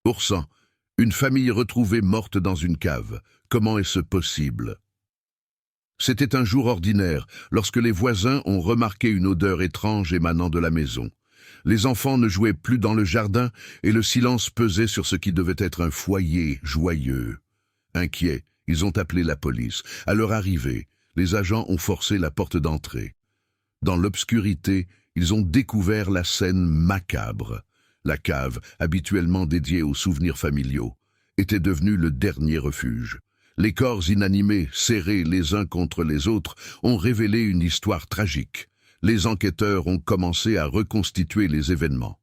Oursin, une famille retrouvée morte dans une cave. Comment est-ce possible? C'était un jour ordinaire, lorsque les voisins ont remarqué une odeur étrange émanant de la maison. Les enfants ne jouaient plus dans le jardin et le silence pesait sur ce qui devait être un foyer joyeux. Inquiets, ils ont appelé la police. À leur arrivée, les agents ont forcé la porte d'entrée. Dans l'obscurité, ils ont découvert la scène macabre. La cave, habituellement dédiée aux souvenirs familiaux, était devenue le dernier refuge. Les corps inanimés, serrés les uns contre les autres, ont révélé une histoire tragique. Les enquêteurs ont commencé à reconstituer les événements.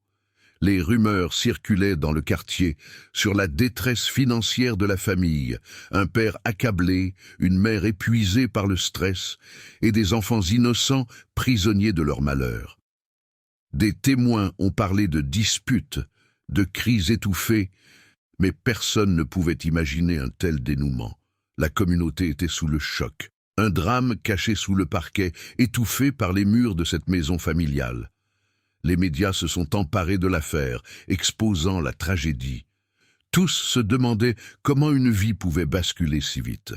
Les rumeurs circulaient dans le quartier sur la détresse financière de la famille, un père accablé, une mère épuisée par le stress et des enfants innocents prisonniers de leur malheur. Des témoins ont parlé de disputes, de cris étouffés, mais personne ne pouvait imaginer un tel dénouement. La communauté était sous le choc. Un drame caché sous le parquet, étouffé par les murs de cette maison familiale. Les médias se sont emparés de l'affaire, exposant la tragédie. Tous se demandaient comment une vie pouvait basculer si vite.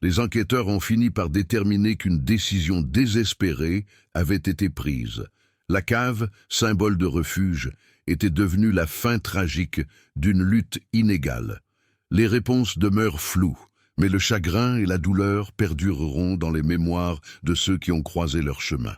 Les enquêteurs ont fini par déterminer qu'une décision désespérée avait été prise. La cave, symbole de refuge, était devenue la fin tragique d'une lutte inégale. Les réponses demeurent floues, mais le chagrin et la douleur perdureront dans les mémoires de ceux qui ont croisé leur chemin.